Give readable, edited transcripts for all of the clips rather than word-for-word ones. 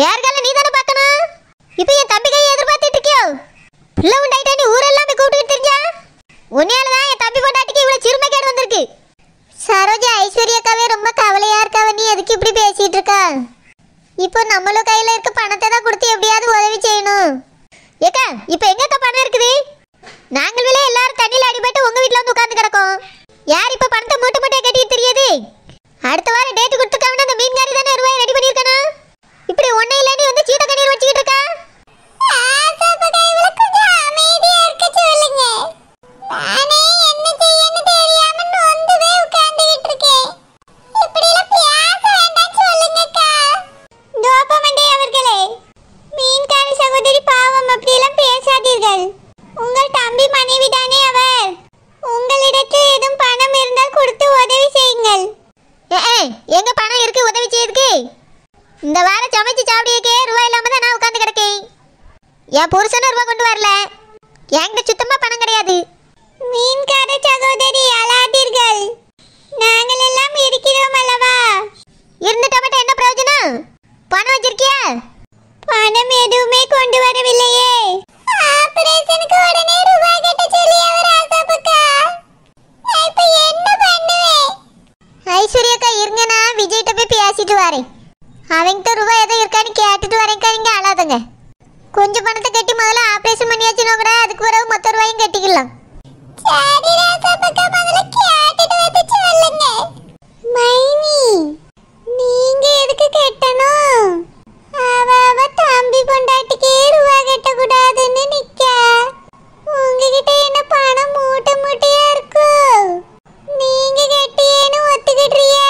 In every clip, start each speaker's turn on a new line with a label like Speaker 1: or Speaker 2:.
Speaker 1: பேர்கால நீ தானே பார்க்கணும். இப்போ என் தம்பி கையை எதிர்பார்த்துட்டு இருக்கியோ? பிள்ளை உண்டாயிட்டா நீ ஊரெல்லாம் போய் கூப்பிட்டு தெரிஞ்சா உன்னையால தான் என் தம்பி பொண்டாட்டிக்கு இவ்வளோ சிறுமைக்கேடு வந்திருக்கு. சரோஜா ஐஸ்வர்யாக்காவே ரொம்ப கவலையா இருக்காவ. நீ எதுக்கு இப்படி பேசிட்டு இருக்கா? இப்போ நம்மளும் கையில இருக்க பணத்தை தான் கொடுத்து எப்படியாவது உதவி செய்யணும். ஏக்கா இப்போ எங்கக்கா பணம் இருக்குது? நாங்கள் விலை எல்லாரும் தண்ணியில் அடிபட்டு உங்க வீட்டில் வந்து உட்காந்து கிடக்கும். யார் இப்போ பணத்தை மூட்டை மூட்டையை கட்டிட்டு தெரியாது? அடுத்த வாரம் டேட்டு கொடுத்துருக்காங்கன்னா அந்த மீன்காரி தானே ரூபாய் ரெடி பண்ணியிருக்கணும். இப்படி ஒன்னே இல்லை நீ வந்து சீட்ட கண்ணீர் வச்சுக்கிட்டு இருக்கா?
Speaker 2: உங்கள் தம்பி மனைவி தானே அவர். உங்களிடத்தில் ஏதும் பணம் இருந்தால் கொடுத்து உதவி செய்யுங்கள்.
Speaker 1: எங்க பணம் இருக்கு உதவி செய்யறதுக்கு? இந்த வாரம் சமைச்சு சாப்பிடியக்கே ரூபாய் இல்லாம தான் நான் உட்காந்து கிடக்கேன். என் புருஷனும் ரூபாய் கொண்டு வரல. என்கிட்ட சுத்தமா பணம் கிடையாது.
Speaker 2: மீன்கார சகோதரி அழாதீர்கள். நாங்கள் எல்லாம் இருக்கிறோம் அல்லவா?
Speaker 1: இருந்துட்டா மட்டும் என்ன பிரயோஜனம்? பணம் வச்சிருக்கியா?
Speaker 2: பணம் எதுவுமே கொண்டு வரவில்லையே. ஆபரேஷனுக்கு உடனே ரூபாய் கட்ட சொல்லி அவர் ஆசைப்பட்டா. இப்போ என்ன பண்ணுவேன்?
Speaker 1: ஐஸ்வர்யாக்கா இருங்க, நான் விஜய்கிட்ட போய் பேசிட்டு வரேன். அவன்கிட்ட ரூபாய் எதுவும் இருக்கான்னு கேட்டுட்டு வரேன்க்கா. நீங்க அழாதுங்க. கொஞ்சம் பணத்தை கட்டி முதல்ல ஆபரேஷன் பண்ணியாச்சுன்னா கூட அதுக்கு பிறகு மொத்த ரூபாயும் கட்டிக்கலாம்.
Speaker 2: சரி ராசாப்பக்கா, முதல்ல கேட்டுட்டு வந்து சொல்லுங்க. மைனி நீங்க எதுக்கு கட்டணும்? அவ தம்பி பொண்டாட்டிக்கு ரூபாய் கட்டக்கூடாதுன்னு நிக்க. உங்ககிட்ட என்ன பணம் மூட்டை மூட்டையா இருக்கு? நீங்க கட்டியேன்னு ஒத்துக்கிட்டுறியே.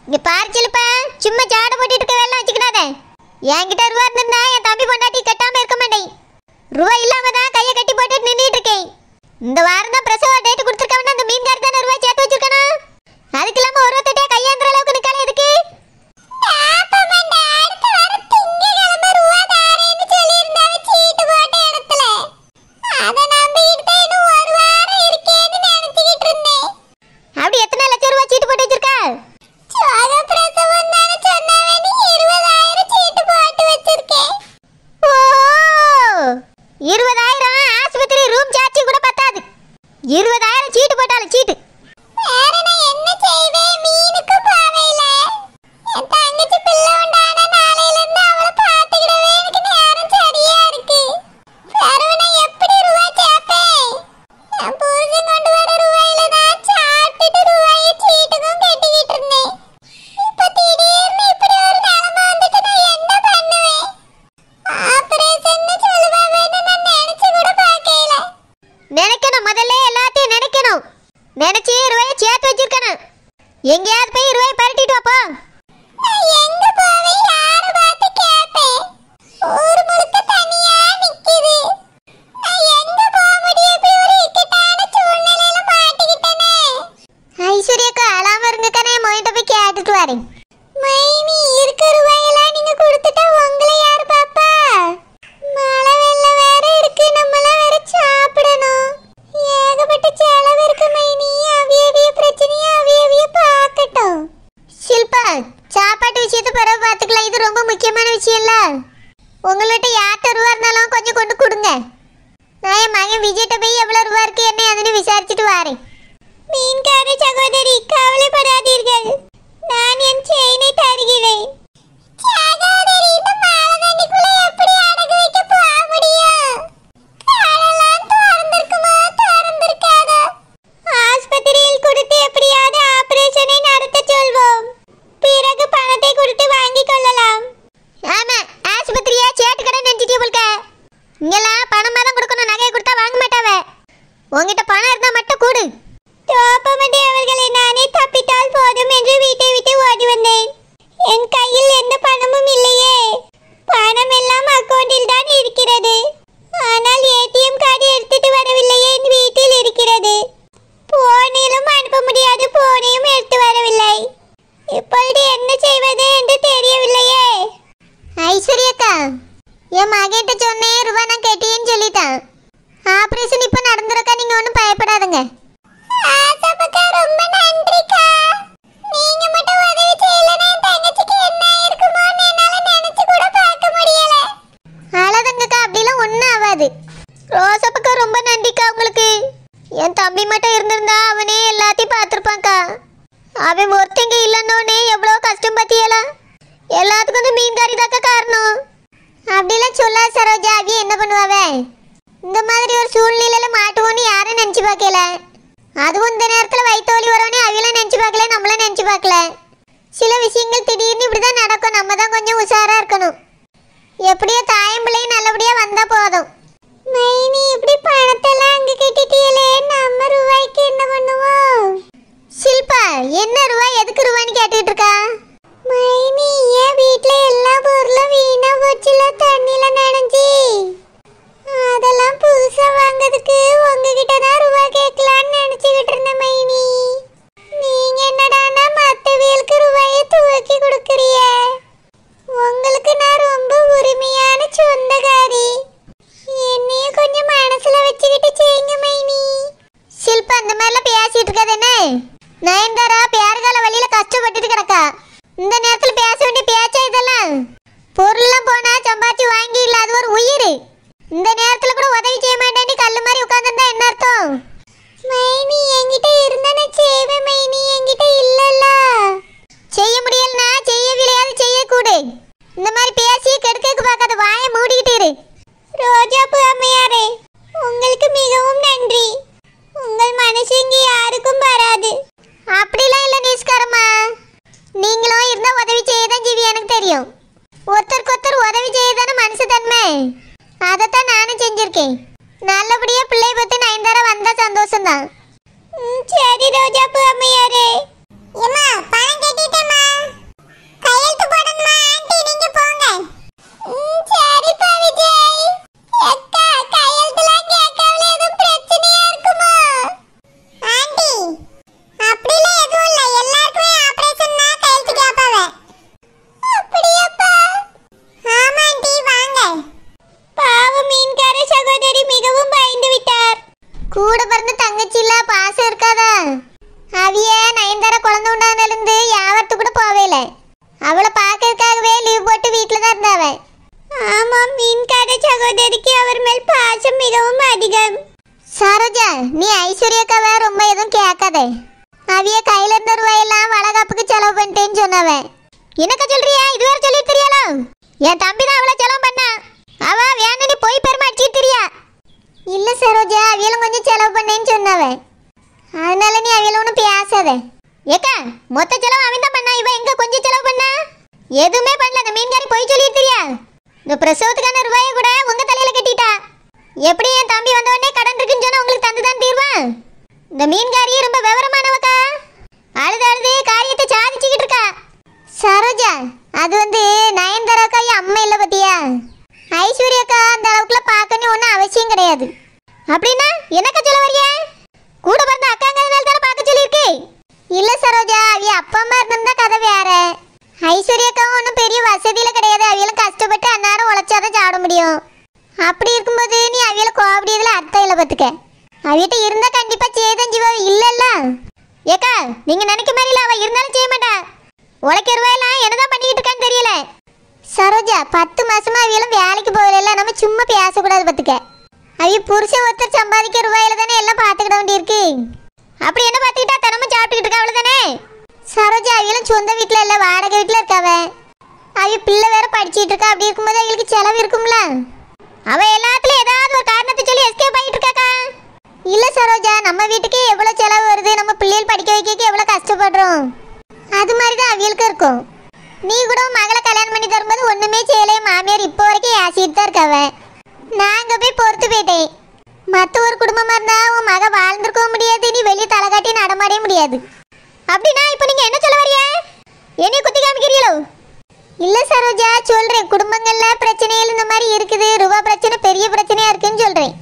Speaker 1: இங்க பாரு சிலுப்பா, சும்மா ஜாட போட்டுட்டு இருக்க வேலை வச்சுக்கிடாத. என்கிட்ட ரூபா இருந்தா என் தம்பி பொண்டாட்டி கட்டாம இருக்க மாட்டேன். ரூபாய் இல்லாம தான் கையை கட்டி போட்டுட்டு நின்றுட்டு இருக்கேன். இந்த வாரம் தான் பிரசவ டேட் கொடுத்துருக்காங்கன்னா அந்த மீன்காரி தானே ரூபாய் சேர்த்து வச்சிருக்கணும். அதுக்கு இல்லாம ஒரு ஒருத்தட்டே கையாந்திர அளவுக்கு நிக்கால எதுக்கு? அப்படி எத்தனை லட்சம் ரூபாய் சீட்டு போட்டு வச்சிருக்கா? 20,000 ஆஸ்பத்திரி ரூம் சார்ஜ் கூட பத்தாது. 20,000 சீட்டு போட்டாலும் சீட்டு.
Speaker 2: வேற நான் என்ன செய்வேன்? மீனுக்கு பாவையில என் தங்கச்சி பிள்ளை உண்டான நாளையில இருந்து அவளை பாத்துக்கிடவே எனக்கு நேரம் சரியா இருக்கு. வேற நான் எப்படி ரூபாய் சேர்ப்பேன்? என் புருஷன் கொண்டு வர ரூபாயில தான் சாப்பிட்டுட்டு ரூபாயை சீட்டுக்கும் கட்டிக்கிட்டு இருந்தேன். இப்ப திடீர்னு இப்படி ஒரு நிலைமை வந்துட்டு நான் என்ன பண்ணுவேன்? ஆபரேஷன் சொல்லுவாங்கன்னு நான் நினைச்சு கூட பார்க்கல.
Speaker 1: நினைக்கணும், முதல்ல எல்லாத்தையும் நினைக்கணும். நினைச்சு ரூபாயை சேர்த்து வச்சிருக்கணும். எங்கேயாவது போய் ரூபாய் பரட்டிட்டு வாப்போ.
Speaker 2: எங்க போவேன்? யாரை பார்த்து கேட்பேன்? ஊர் முழுக்க தனியா நிக்குது. நான் எங்க போக முடியும்? இப்படி ஒரு இக்கட்டான சூழ்நிலையில மாட்டிக்கிட்டேனே.
Speaker 1: ஐஸ்வர்யாக்கா அழாம இருங்கக்கா, நான் மொயிட்ட போய் கேட்டுட்டு வரேன்.
Speaker 2: மைனி இருக்க ரூபாயெல்லாம் நீங்க கொடுத்துட்டா உங்களை யாரு பாப்பா? மழை வெள்ளம் வேற இருக்கு. நம்மளாம் வேற சாப்பிடணும். ஏகப்பட்ட செலவு இருக்கு மைனி. அவியவிய பிரச்சனையை அவியவிய பார்க்கட்டும்.
Speaker 1: ஷில்பா, சாப்பாட்டு விஷயத்தை பிறகு பார்த்துக்கலாம். இது ரொம்ப முக்கியமான விஷயம் இல்ல. உங்கள்கிட்ட யார்கிட்ட ரூபா இருந்தாலும் கொஞ்சம் கொண்டு கொடுங்க. நான் என் மகன் விஜய்கிட்ட போய் எவ்வளவு ரூபா இருக்கு என்ன அதுன்னு விசாரிச்சுட்டு வரேன்.
Speaker 2: மீன்கார சகோதரி கவலைப்படாதீர்கள். நான் என் செயினை தருகிறேன். சகோதரி இந்த மழை தண்ணிக்குள்ள எப்படி அடகு வைக்க போக முடியும்? கடலாம் திறந்திருக்குமா திறந்திருக்காதா? ஆஸ்பத்திரியில் கொடுத்து எப்படியாவது ஆபரேஷனை நடத்த சொல்வோம். பிறகு பணத்தை கொடுத்து வாங்கிக் கொள்ளலாம்.
Speaker 1: ஆமா, ஆஸ்பத்திரியா சேட்டு கடை நினைச்சிட்டே போல்க. இங்கெல்லாம் பணமா தான் கொடுக்கணும். நகையை கொடுத்தா வாங்க மாட்டாவ. உங்ககிட்ட பணம் இருந்தா மட்டும் கொடு.
Speaker 2: தோப்பமடி அவர்களை நானே தப்பித்தால் போதும் என்று வீட்டை விட்டு ஓடி வந்தேன். என் கையில் எந்த பணமும் இல்லையே. பணம் எல்லாம் அக்கவுண்டில் தான் இருக்கிறது. ஆனால் ஏடிஎம் கார்டு எடுத்துட்டு வரவில்லையே. என் வீட்டில் இருக்கிறது. போனிலும் அனுப்ப முடியாது. போனையும் எடுத்து வரவில்லை. இப்பொழுது என்ன செய்வது என்று தெரியவில்லையே.
Speaker 1: ஐஸ்வர்யாக்கா, என் மகன்கிட்ட சொன்னேன் ரூபா நான் கட்டியேன்னு சொல்லிட்டான். ஆபரேஷன் இப்போ நடந்துருக்கா, நீங்க ஒன்றும் பயப்படாதுங்க.
Speaker 2: ஆசைப்பட்டா ரொம்ப நன்றிக்கா. நீங்க மட்டும் உதவி செய்யலன்னா என் தங்கச்சிக்கு என்ன இருக்குமோன்னு என்னால நினைச்சு கூட
Speaker 1: மீன்காரி தாக்க காரணம். அப்படிலாம் சொல்லாத சரோஜா. அவிய என்ன பண்ணுவாவே? இந்த மாதிரி ஒரு சூழ்நிலையில மாட்டுவோன்னு யாரும் நினைச்சு பார்க்கல. அதுவும் இந்த நேரத்துல வயிற்று வரோன்னு அவியெல்லாம் நினைச்சு பார்க்கல, நம்மளும் நினைச்சு பார்க்கல. சில விஷயங்கள் திடீர்னு இப்படிதான் நடக்கும். நம்ம தான் கொஞ்சம் உஷாரா இருக்கணும். எப்படியோ தாயம் பிள்ளையும் நல்லபடியா வந்தா போதும்.
Speaker 2: மைனி இப்படி பணத்தெல்லாம் அங்க கட்டிட்டீங்களே, நம்ம ரூபாய்க்கு என்ன பண்ணுவோம்?
Speaker 1: ஷில்பா, என்ன ரூபாய் எதுக்கு ரூபாய்னு கேட்டுட்டு இருக்கா?
Speaker 2: மைனி ஏன் வீட்ல எல்லா பொருளும் வீணா போச்சுல தண்ணில நனைஞ்சி? அதெல்லாம் புதுசா வாங்குறதுக்கு உங்ககிட்ட தான் ரூபாய் கேட்கலான்னு நினைச்சுக்கிட்டு இருந்தேன் மைனி. நீங்க என்னடானா மத்தவங்களுக்கு ரூபாயை தூக்கி கொடுக்குறிய? உங்களுக்கு நான் ரொம்ப உரிமையான சொந்தக்காரி. என்னையும் கொஞ்சம் மனசுல வச்சுக்கிட்டு செய்யுங்க மைனி.
Speaker 1: ஷில்பா, இந்த மாதிரிலாம் பேசிட்டு இருக்காது என்ன? நயன்தாரா பேறுகால வழியில கஷ்டப்பட்டுட்டு கிடக்கா. இந்த நேரத்துல பேச வேண்டிய பேச்சா இதெல்லாம்? பொருள்லாம் போனா சம்பாதிச்சு வாங்கி இல்ல, அது ஒரு உயிர். இந்த நேரத்துல கூட உதவி செய்ய மாட்டேன்னு கல்லு மாதிரி உட்கார்ந்துருந்தா என்ன அர்த்தம்?
Speaker 2: மைனி என்கிட்ட இருந்தா நான் செய்வேன் மைனி, என்கிட்ட இல்லல்ல.
Speaker 1: செய்ய முடியலனா செய்யவில்லையாவது செய்யக்கூடு. இந்த மாதிரி பேசி கெடுக்க பார்க்காத, வாயை மூடிக்கிட்டு இரு.
Speaker 2: ரோஜாப்பூ அம்மையாரே, உங்களுக்கு மிகவும் நன்றி. உங்கள் மனசு இங்க யாருக்கும் வராது.
Speaker 1: அப்படிலாம் இல்லை நிஸ்காரம்மா. நீங்களும் இருந்தா உதவி செய்ய தான் ஜீவி, எனக்கு தெரியும். ஒருத்தருக்கு ஒருத்தர் உதவி செய்ய தானே மனசு தன்மை. அதைத்தான் நானும் செஞ்சிருக்கேன். நல்லபடியா பிள்ளை பத்தி நயன்தாரா வந்தா சந்தோஷம்தான்.
Speaker 2: சரி ரோஜாப்பூ அம்மையாரே. ஏமா பணம் கட்டிட்டேமா, கையெழுத்து போடணுமா? ஆண்டி நீங்க போங்க. சரிப்பா விஜய். அக்கா கையெழுத்துலாம் கேட்கல, எதுவும் பிரச்சனையா இருக்குமா? ஆண்டி அப்படிலாம் எதுவும் இல்ல, எல்லாருக்குமே ஆபரேஷன்னா கையெழுத்து கேட்பாவே. அப்படியாப்பா? ஆமா ஆண்டி வாங்க. பாவம் மீன்கார சகோதரி மிகவும் பயந்து விட்டார்.
Speaker 1: கூட பிறந்த தங்கச்சி இல்ல, பாசம் இருக்காதா? அவிய நயன்தாரா குழந்தை உண்டானதுல இருந்து யாவத்து கூட போவே இல்லை. அவளை பார்க்கறதுக்காகவே லீவ் போட்டு வீட்டில் தான் இருந்தாவ.
Speaker 2: ஆமா, மீன்கார சகோதரிக்கு அவர் மேல் பாசம் மிகவும் அதிகம்.
Speaker 1: சரோஜா, நீ ஐஸ்வர்யாக்காவை ரொம்ப எதுவும் கேட்காதே. அவிய கையில இருந்த ரூபாயெல்லாம் வளகாப்புக்கு செலவு பண்ணிட்டேன்னு சொன்னவ. என்னக்கா சொல்றியா? இதுவரை சொல்லி தெரியாலோ? என் தம்பி தான் அவளை செலவு பண்ணா. அவ வேணும்னு போய் பெருமை அடிச்சுட்டு தெரியா? இல்ல சரோஜா, அவியலும் கொஞ்சம் செலவு பண்ணேன்னு சொன்னவ. அதனால நீ அவியல ஒன்றும் பேசாத. ஏக்கா, மொத்த செலவு அவன் தான் பண்ணா, இவ எங்க கொஞ்சம் செலவு பண்ணா? எதுவுமே பண்ணல. அந்த மீன்காரி போய் சொல்லி தெரியா? இந்த பிரசவத்துக்கான ரூபாயை கூட உங்க தலையில கட்டிட்டா. எப்படி என் தம்பி வந்த உடனே கடன் இருக்குன்னு சொன்னா உங்களுக்கு தந்துதான் தீர்வான்? இந்த மீன்காரியே ரொம்ப விவரமானவக்கா. அழுது அழுது காரியத்தை சாதிச்சுக்கிட்டு இருக்கா. சரோஜா, அது வந்து நயன்தாராக்கா அம்மா இல்லை பத்தியா? ஐஸ்வர்யாக்கா அந்த அளவுக்குள்ள பார்க்கணும் ஒன்றும் அவசியம் கிடையாது. அப்படின்னா என்னக்கா சொல்ல வரியா? கூட பிறந்த அக்காங்கிறதுனால தானே பார்க்க சொல்லியிருக்கு. இல்லை சரோஜா, அவிய அப்பா அம்மா இருந்திருந்தா கதை வேற. ஐஸ்வர்யாக்காவும் ஒன்றும் பெரிய வசதியில் கிடையாது. அவியலும் கஷ்டப்பட்டு அந்நேரம் உழைச்சாதான் சாப்பிட முடியும். அப்படி இருக்கும்போது நீ அவியல கோபடியதில் அர்த்தம் இல்லை பார்த்துக்க. அவியிட்ட இருந்தா கண்டிப்பாக செய்தான் ஜீவா. இல்லைல்ல ஏக்கா, நீங்கள் நினைக்க மாதிரி இல்லை. அவள் இருந்தாலும் செய்ய மாட்டா. உழைக்க ரூபாயெல்லாம் என்னதான் பண்ணிக்கிட்டு இருக்கான்னு தெரியல. சரோஜா, 10 மாசமா அவியலும் வேலைக்கு போகல. நம்ம சும்மா பேசக்கூடாது பார்த்துக்க. அவிய புருஷன் ஒருத்தர் சம்பாதிக்க ரூபாயில தானே எல்லாம் பார்த்துக்கிட வேண்டியிருக்கு. அப்படி என்ன பார்த்துக்கிட்டா தினமும் சாப்பிட்டுக்கிட்டு இருக்கா அவ்வளோதானே? சரோஜா, அவியலும் சொந்த வீட்டில் இல்லை, வாடகை வீட்டில் இருக்காவ. அவிய பிள்ளை வேற படிச்சுட்டு இருக்கா. அப்படி இருக்கும்போது அவங்களுக்கு செலவு இருக்கும்ல. அவ எல்லாத்துலயும் ஏதாவது ஒரு காரணத்தை சொல்லி எஸ்கேப் ஆகிட்டு இருக்காக்கா. இல்ல சரோஜா, நம்ம வீட்டுக்கு எவ்வளவு செலவு வருது, நம்ம பிள்ளைகள் படிக்க வைக்க எவ்வளவு கஷ்டப்படுறோம். அது மாதிரிதான் அவியலுக்கு இருக்கும். நீ கூட மகளை கல்யாணம் பண்ணி தரும்போது ஒண்ணுமே செய்யலையே. மாமியார் இப்போ வரைக்கும் ஏசிட்டு தான் இருக்காவ. நாங்க போய் பொறுத்து போயிட்டேன். மற்ற ஒரு குடும்பமா இருந்தா உன் மக வாழ்ந்துருக்கவும் முடியாது, நீ வெளியே தலை காட்டி நடமாடவே முடியாது. அப்படின்னா இப்போ நீங்க என்ன சொல்ல வரியா? என்னைய குத்தி காமிக்கிறீங்களோ? இல்ல சரோஜா, சொல்றேன். குடும்பங்கள்ல பிரச்சனைகள் இந்த மாதிரி இருக்குது. ரூபா பிரச்சனை பெரிய பிரச்சனையா இருக்குன்னு சொல்றேன்.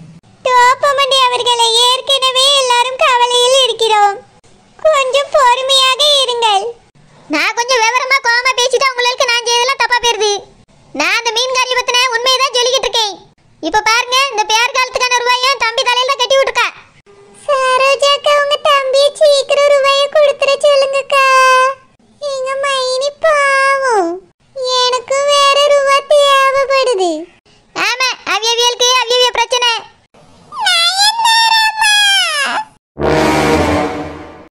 Speaker 2: டோப்பமண்டி அவர்களை, ஏற்கனவே எல்லாரும் கவலையில் இருக்கிறோம். கொஞ்சம் பொறுமையாக இருங்கள்.
Speaker 1: நான் கொஞ்சம் விவரமா கோவமா பேசிட்டா உங்களுக்கு நான் செய்ததெல்லாம் தப்பா போயிருது. நான் அந்த மீன்காரி பத்தின உண்மையை தான் சொல்லிக்கிட்டு இருக்கேன். இப்ப பாருங்க.